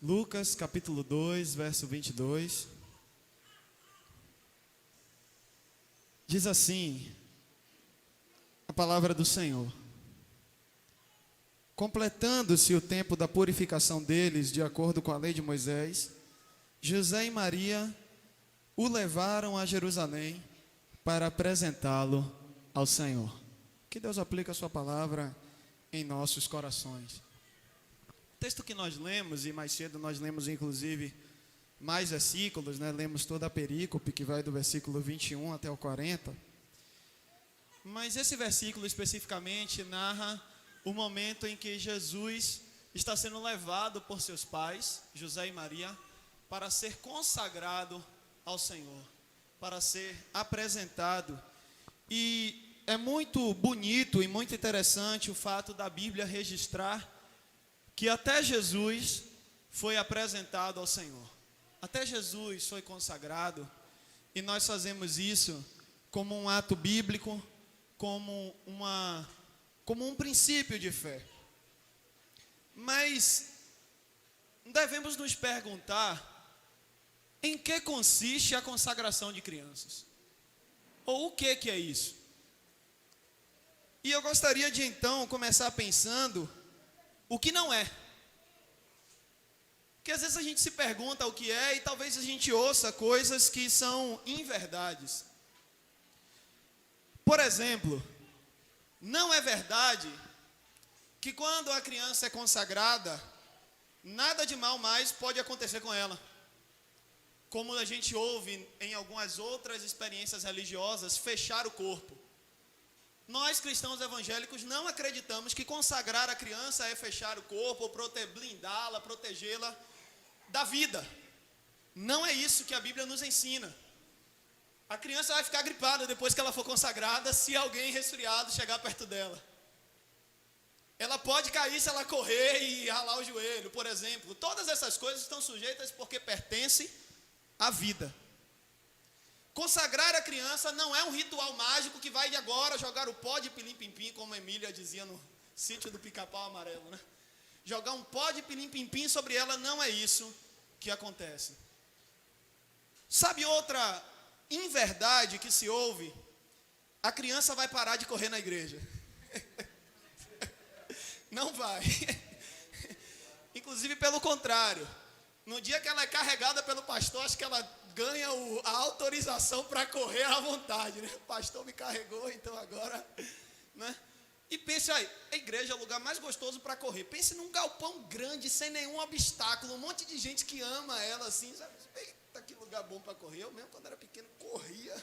Lucas capítulo 2, verso 22. Diz assim a palavra do Senhor: completando-se o tempo da purificação deles, de acordo com a lei de Moisés, José e Maria o levaram a Jerusalém para apresentá-lo ao Senhor. Que Deus aplique a sua palavra em nossos corações. O texto que nós lemos, e mais cedo nós lemos inclusive mais versículos, lemos toda a perícope que vai do versículo 21 até o 40. Mas esse versículo especificamente narra o momento em que Jesus está sendo levado por seus pais, José e Maria, para ser consagrado ao Senhor, para ser apresentado. E é muito bonito e muito interessante o fato da Bíblia registrar que até Jesus foi apresentado ao Senhor. Até Jesus foi consagrado, e nós fazemos isso como um ato bíblico, como um princípio de fé. Mas devemos nos perguntar em que consiste a consagração de crianças, ou o que é isso. E eu gostaria de então começar pensando o que não é. Porque às vezes a gente se pergunta o que é, e talvez a gente ouça coisas que são inverdades. Por exemplo, não é verdade que quando a criança é consagrada, nada de mal mais pode acontecer com ela. Como a gente ouve em algumas outras experiências religiosas, fechar o corpo. Nós, cristãos evangélicos, não acreditamos que consagrar a criança é fechar o corpo, ou blindá-la, protegê-la da vida. Não é isso que a Bíblia nos ensina. A criança vai ficar gripada depois que ela for consagrada, se alguém resfriado chegar perto dela. Ela pode cair se ela correr e ralar o joelho, por exemplo. Todas essas coisas estão sujeitas porque pertencem à vida. Consagrar a criança não é um ritual mágico que vai de agora jogar o pó de pilim-pim-pim, como a Emília dizia no sítio do Pica-Pau Amarelo, Jogar um pó de pilim-pim-pim sobre ela, não é isso que acontece. Sabe outra inverdade que se ouve? A criança vai parar de correr na igreja. Não vai. Inclusive pelo contrário. No dia que ela é carregada pelo pastor, acho que ela ganha a autorização para correr à vontade, O pastor me carregou, então agora, E pense aí, a igreja é o lugar mais gostoso para correr. Pense num galpão grande, sem nenhum obstáculo, um monte de gente que ama ela assim, sabe? Eita, que lugar bom para correr. Eu mesmo, quando era pequeno, corria,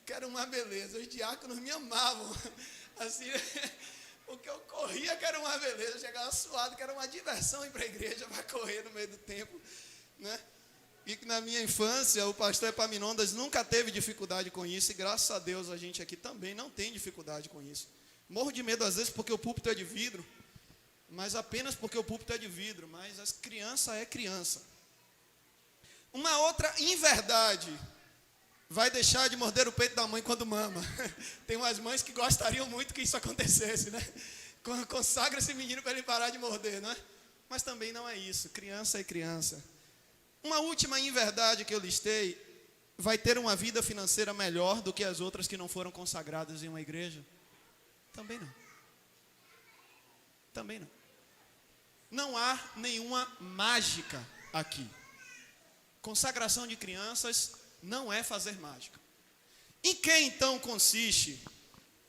que era uma beleza. Os diáconos me amavam, assim, porque eu corria, que era uma beleza. Eu chegava suado, que era uma diversão ir para a igreja, para correr no meio do tempo, E que na minha infância, o pastor Epaminondas nunca teve dificuldade com isso, e graças a Deus a gente aqui também não tem dificuldade com isso. Morro de medo às vezes porque o púlpito é de vidro, mas apenas porque o púlpito é de vidro, mas as crianças é criança. Uma outra inverdade: vai deixar de morder o peito da mãe quando mama. Tem umas mães que gostariam muito que isso acontecesse, Consagra esse menino para ele parar de morder, Mas também não é isso, criança é criança. Uma última inverdade que eu listei: vai ter uma vida financeira melhor do que as outras que não foram consagradas em uma igreja? Também não. Também não. Não há nenhuma mágica aqui. Consagração de crianças não é fazer mágica. Em que então consiste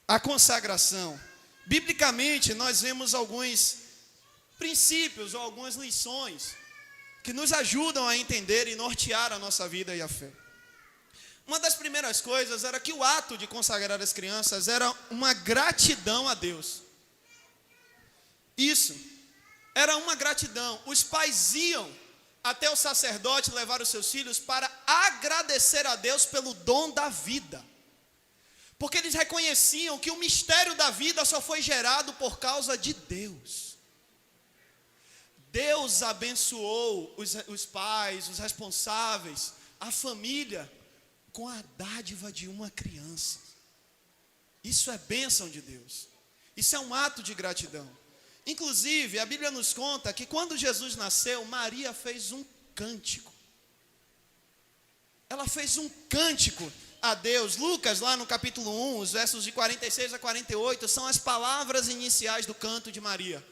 a consagração? Biblicamente, nós vemos alguns princípios ou algumas lições que nos ajudam a entender e nortear a nossa vida e a fé. Uma das primeiras coisas era que o ato de consagrar as crianças era uma gratidão a Deus. Isso, era uma gratidão. Os pais iam até o sacerdote levar os seus filhos para agradecer a Deus pelo dom da vida. Porque eles reconheciam que o mistério da vida só foi gerado por causa de Deus. Deus abençoou os pais, os responsáveis, a família, com a dádiva de uma criança. Isso é bênção de Deus. Isso é um ato de gratidão. Inclusive, a Bíblia nos conta que quando Jesus nasceu, Maria fez um cântico. Ela fez um cântico a Deus. Lucas, lá no capítulo 1, os versos de 46 a 48, são as palavras iniciais do canto de Maria.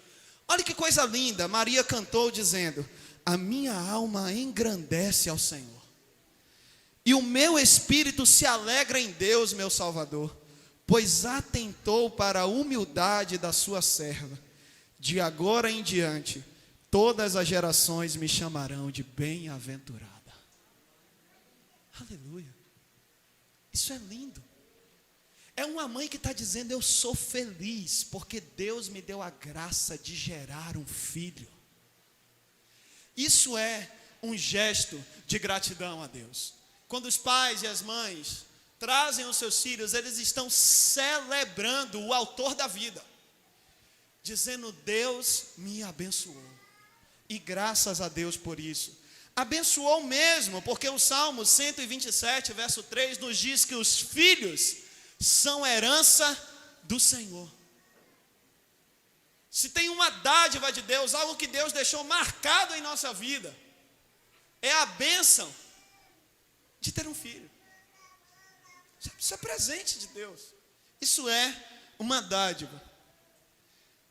Olha que coisa linda, Maria cantou dizendo: a minha alma engrandece ao Senhor, e o meu espírito se alegra em Deus, meu Salvador, pois atentou para a humildade da sua serva. De agora em diante, todas as gerações me chamarão de bem-aventurada. Aleluia. Isso é lindo. É uma mãe que está dizendo: eu sou feliz, porque Deus me deu a graça de gerar um filho. Isso é um gesto de gratidão a Deus. Quando os pais e as mães trazem os seus filhos, eles estão celebrando o autor da vida, dizendo: Deus me abençoou, e graças a Deus por isso. Abençoou mesmo, porque o Salmo 127, verso 3, nos diz que os filhos são herança do Senhor. Se tem uma dádiva de Deus, algo que Deus deixou marcado em nossa vida, é a bênção de ter um filho. Isso é presente de Deus. Isso é uma dádiva.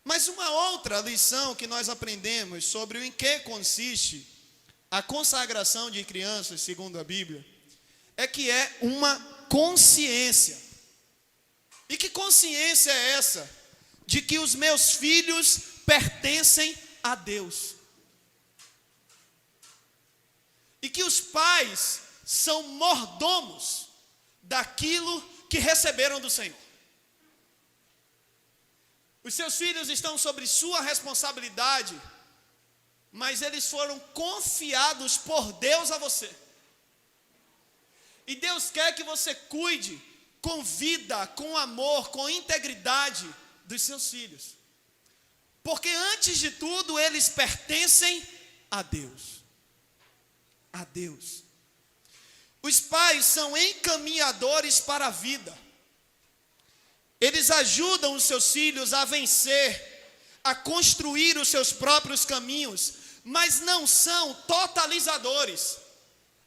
Mas uma outra lição que nós aprendemos sobre o em que consiste a consagração de crianças, segundo a Bíblia, é que é uma consciência. E que consciência é essa? De que os meus filhos pertencem a Deus. E que os pais são mordomos daquilo que receberam do Senhor. Os seus filhos estão sobre sua responsabilidade, mas eles foram confiados por Deus a você. E Deus quer que você cuide com vida, com amor, com integridade dos seus filhos. Porque antes de tudo, eles pertencem a Deus. A Deus. Os pais são encaminhadores para a vida. Eles ajudam os seus filhos a vencer, a construir os seus próprios caminhos, mas não são totalizadores.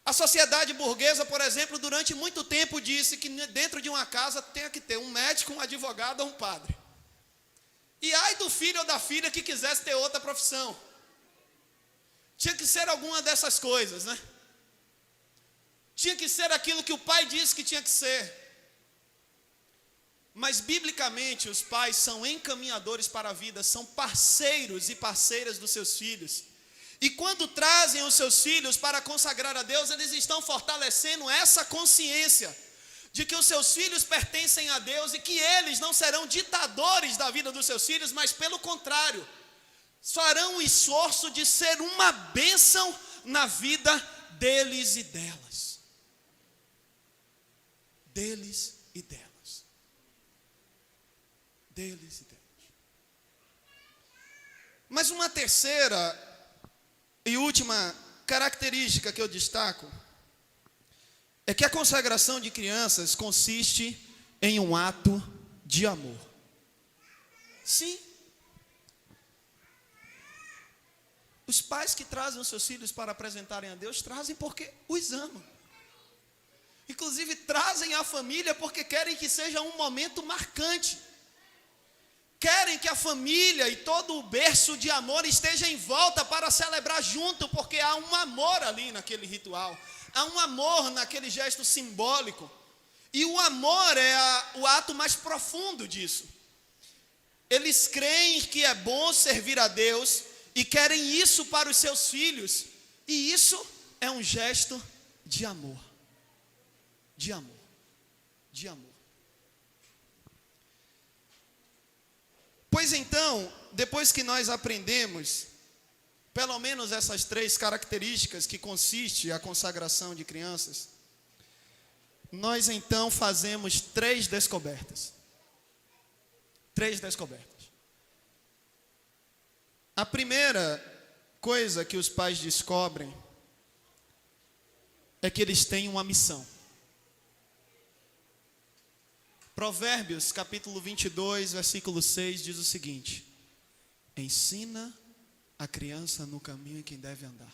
A sociedade burguesa, por exemplo, durante muito tempo disse que dentro de uma casa tem que ter um médico, um advogado ou um padre. E ai do filho ou da filha que quisesse ter outra profissão. Tinha que ser alguma dessas coisas, né? Tinha que ser aquilo que o pai disse que tinha que ser. Mas biblicamente os pais são encaminhadores para a vida, são parceiros e parceiras dos seus filhos. E quando trazem os seus filhos para consagrar a Deus, eles estão fortalecendo essa consciência de que os seus filhos pertencem a Deus e que eles não serão ditadores da vida dos seus filhos, mas pelo contrário, farão o esforço de ser uma bênção na vida deles e delas. Deles e delas. Deles e delas. Mas uma terceira e última característica que eu destaco é que a consagração de crianças consiste em um ato de amor. Sim. Os pais que trazem os seus filhos para apresentarem a Deus, trazem porque os amam. Inclusive trazem a família porque querem que seja um momento marcante. Querem que a família e todo o berço de amor esteja em volta para celebrar junto, porque há um amor ali naquele ritual. Há um amor naquele gesto simbólico. E o amor é o ato mais profundo disso. Eles creem que é bom servir a Deus e querem isso para os seus filhos. E isso é um gesto de amor. De amor. De amor. Pois então, depois que nós aprendemos, pelo menos essas 3 características que consiste a consagração de crianças, nós então fazemos 3 descobertas. 3 descobertas. A primeira coisa que os pais descobrem é que eles têm uma missão. Provérbios, capítulo 22, versículo 6, diz o seguinte: ensina a criança no caminho em que deve andar,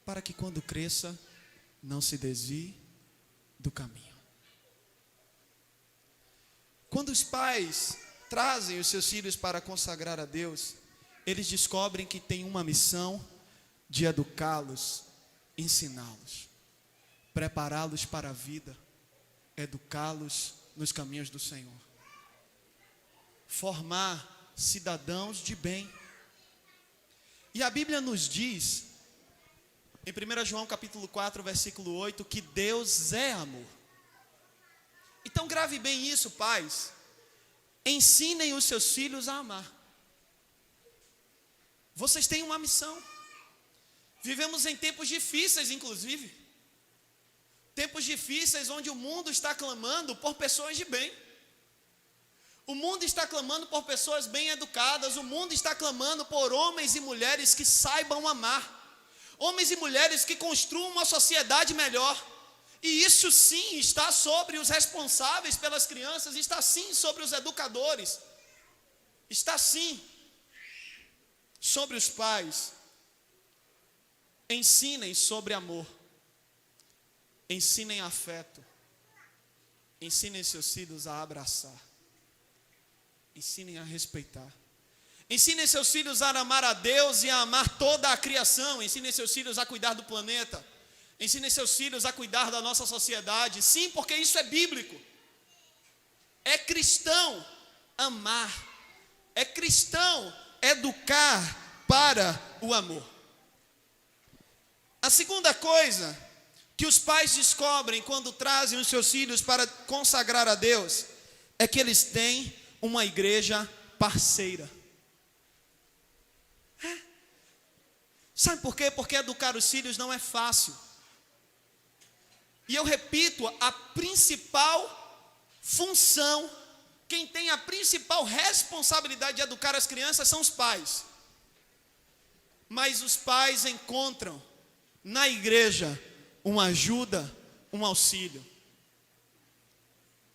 para que quando cresça, não se desvie do caminho. Quando os pais trazem os seus filhos para consagrar a Deus, eles descobrem que tem uma missão de educá-los, ensiná-los, prepará-los para a vida, educá-los nos caminhos do Senhor, formar cidadãos de bem. E a Bíblia nos diz, em 1 João capítulo 4, versículo 8, que Deus é amor. Então grave bem isso, pais. Ensinem os seus filhos a amar. Vocês têm uma missão. Vivemos em tempos difíceis, inclusive. Tempos difíceis onde o mundo está clamando por pessoas de bem. O mundo está clamando por pessoas bem educadas. O mundo está clamando por homens e mulheres que saibam amar. Homens e mulheres que construam uma sociedade melhor. E isso sim está sobre os responsáveis pelas crianças, está sim sobre os educadores, está sim sobre os pais. Ensinem sobre amor, ensinem afeto, ensinem seus filhos a abraçar, ensinem a respeitar. Ensinem seus filhos a amar a Deus e a amar toda a criação. Ensinem seus filhos a cuidar do planeta. Ensinem seus filhos a cuidar da nossa sociedade. Sim, porque isso é bíblico. É cristão amar. É cristão educar para o amor. A segunda coisa que os pais descobrem quando trazem os seus filhos para consagrar a Deus é que eles têm uma igreja parceira. Sabe por quê? Porque educar os filhos não é fácil. E eu repito, a principal função, quem tem a principal responsabilidade de educar as crianças são os pais. Mas os pais encontram na igreja uma ajuda, um auxílio.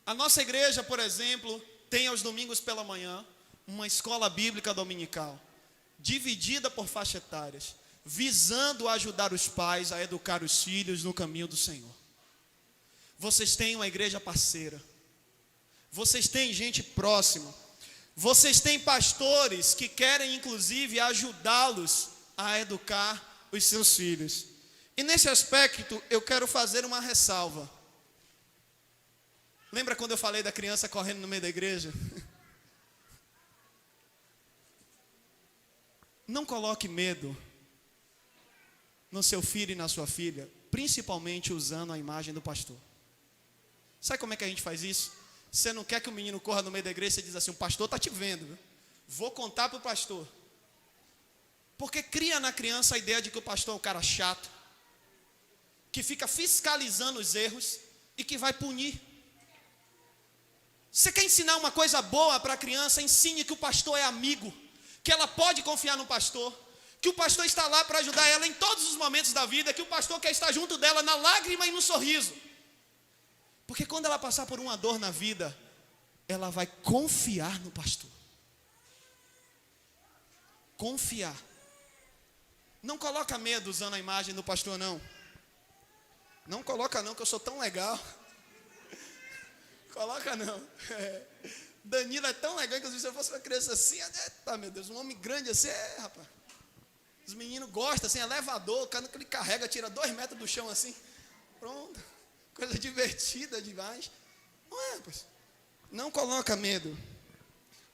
A nossa igreja, por exemplo, tem aos domingos pela manhã uma escola bíblica dominical, dividida por faixa etárias, visando ajudar os pais a educar os filhos no caminho do Senhor. Vocês têm uma igreja parceira. Vocês têm gente próxima. Vocês têm pastores que querem inclusive ajudá-los a educar os seus filhos. E nesse aspecto eu quero fazer uma ressalva. Lembra quando eu falei da criança correndo no meio da igreja? Não coloque medo no seu filho e na sua filha, principalmente usando a imagem do pastor. Sabe como é que a gente faz isso? Você não quer que o menino corra no meio da igreja, você diz assim: o pastor está te vendo, viu? Vou contar para o pastor. Porque cria na criança a ideia de que o pastor é um cara chato, que fica fiscalizando os erros e que vai punir. Você quer ensinar uma coisa boa para a criança? Ensine que o pastor é amigo, que ela pode confiar no pastor, que o pastor está lá para ajudar ela em todos os momentos da vida, que o pastor quer estar junto dela na lágrima e no sorriso. Porque quando ela passar por uma dor na vida, ela vai confiar no pastor. Confiar. Não coloca medo usando a imagem do pastor, não. Não coloca não, que eu sou tão legal. Coloca não. Danilo é tão legal, que se eu fosse uma criança assim, tá, meu Deus, um homem grande assim, rapaz. Os meninos gostam, assim, elevador, o cara que ele carrega, tira 2 metros do chão assim. Pronto. Coisa divertida demais. Não é, pois. Não coloca medo.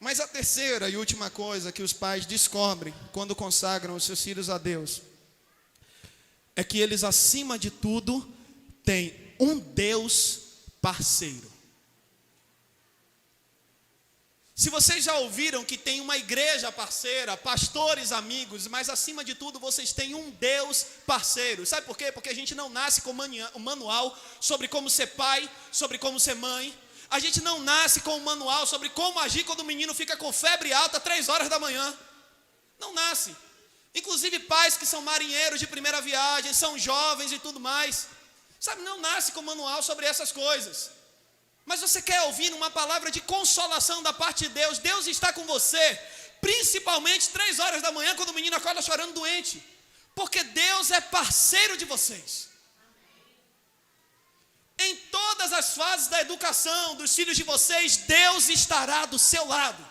Mas a terceira e última coisa que os pais descobrem quando consagram os seus filhos a Deus é que eles, acima de tudo, têm um Deus parceiro. Se vocês já ouviram que tem uma igreja parceira, pastores amigos, mas acima de tudo vocês têm um Deus parceiro. Sabe por quê? Porque a gente não nasce com um manual sobre como ser pai, sobre como ser mãe. A gente não nasce com um manual sobre como agir quando o menino fica com febre alta 3 horas da manhã. Não nasce. Inclusive pais que são marinheiros de primeira viagem, são jovens e tudo mais. Sabe, não nasce com manual sobre essas coisas. Mas você quer ouvir uma palavra de consolação da parte de Deus? Deus está com você, principalmente 3 horas da manhã, quando o menino acorda chorando doente. Porque Deus é parceiro de vocês. Em todas as fases da educação dos filhos de vocês, Deus estará do seu lado,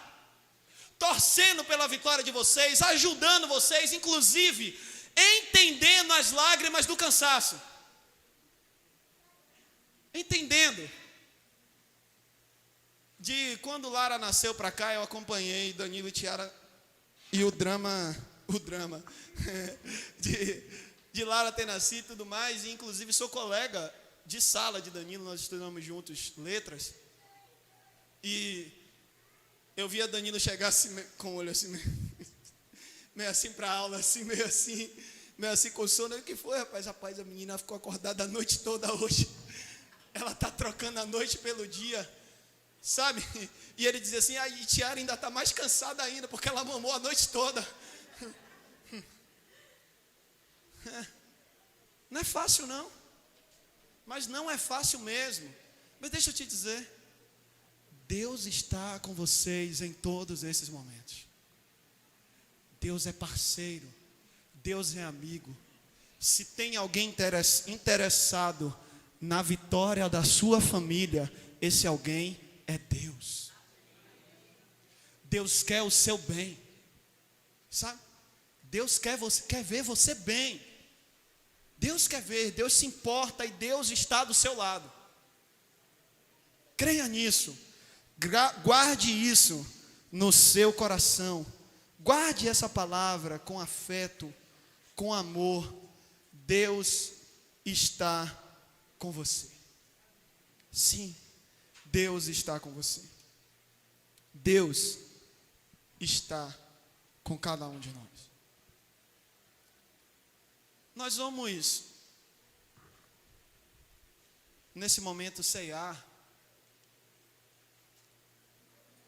torcendo pela vitória de vocês, ajudando vocês, inclusive entendendo as lágrimas do cansaço. Entendendo. De quando Lara nasceu para cá, eu acompanhei Danilo e Tiara e o drama de Lara ter nascido e tudo mais, e inclusive sou colega de sala de Danilo, nós estudamos juntos letras, e eu via Danilo chegar assim, com o olho assim, meio assim para a aula, assim, meio assim com sono. O que foi, rapaz? Rapaz, a menina ficou acordada a noite toda hoje, ela está trocando a noite pelo dia, sabe? E ele dizia assim, a Tiara ainda está mais cansada ainda, porque ela mamou a noite toda. Não é fácil não, mas não é fácil mesmo. Mas deixa eu te dizer, Deus está com vocês em todos esses momentos. Deus é parceiro, Deus é amigo. Se tem alguém interessado na vitória da sua família, esse alguém é Deus. Deus quer o seu bem, sabe? Deus quer ver você bem. Deus quer ver, Deus se importa e Deus está do seu lado. Creia nisso, guarde isso no seu coração. Guarde essa palavra com afeto, com amor. Deus está com você. Sim, Deus está com você. Deus está com cada um de nós. Nós vamos, nesse momento, ceiar.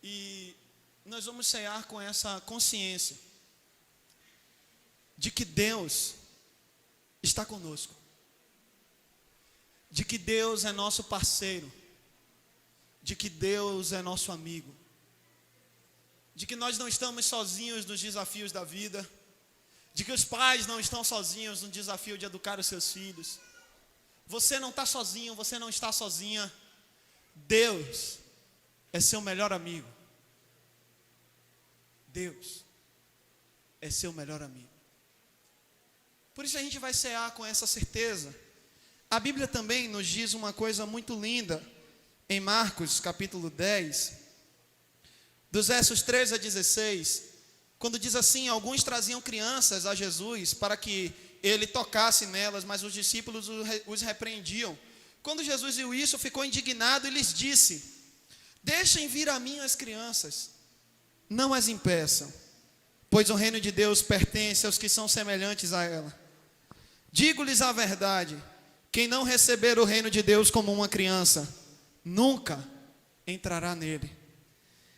E nós vamos ceiar com essa consciência de que Deus está conosco, de que Deus é nosso parceiro, de que Deus é nosso amigo, de que nós não estamos sozinhos nos desafios da vida, de que os pais não estão sozinhos no desafio de educar os seus filhos. Você não está sozinho, você não está sozinha. Deus é seu melhor amigo. Deus é seu melhor amigo. Por isso a gente vai cear com essa certeza. A Bíblia também nos diz uma coisa muito linda, em Marcos capítulo 10, dos versos 13 a 16, quando diz assim: alguns traziam crianças a Jesus para que ele tocasse nelas, mas os discípulos os repreendiam. Quando Jesus viu isso, ficou indignado e lhes disse: deixem vir a mim as crianças, não as impeçam, pois o reino de Deus pertence aos que são semelhantes a ela. Digo-lhes a verdade, quem não receber o reino de Deus como uma criança, nunca entrará nele.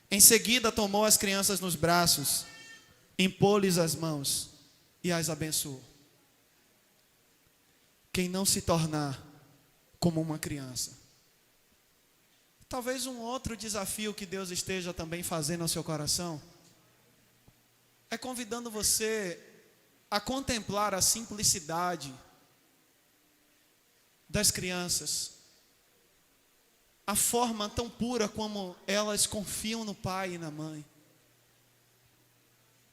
Em seguida tomou as crianças nos braços, impôs-lhes as mãos e as abençoou. Quem não se tornar como uma criança. Talvez um outro desafio que Deus esteja também fazendo ao seu coração é convidando você a contemplar a simplicidade das crianças, a forma tão pura como elas confiam no pai e na mãe,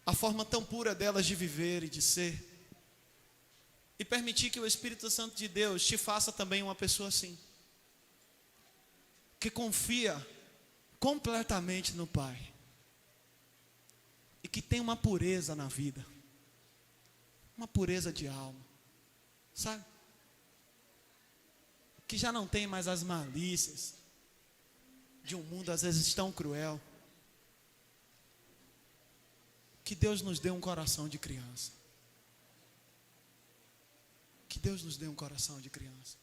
a forma tão pura delas de viver e de ser, e permitir que o Espírito Santo de Deus te faça também uma pessoa assim, que confia completamente no Pai, e que tem uma pureza na vida, uma pureza de alma, sabe? Que já não tem mais as malícias de um mundo às vezes tão cruel. Que Deus nos dê um coração de criança. Que Deus nos dê um coração de criança.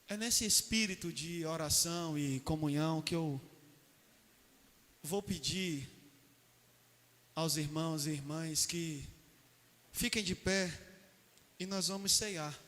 É nesse espírito de oração e comunhão que eu vou pedir aos irmãos e irmãs que fiquem de pé e nós vamos ceiar.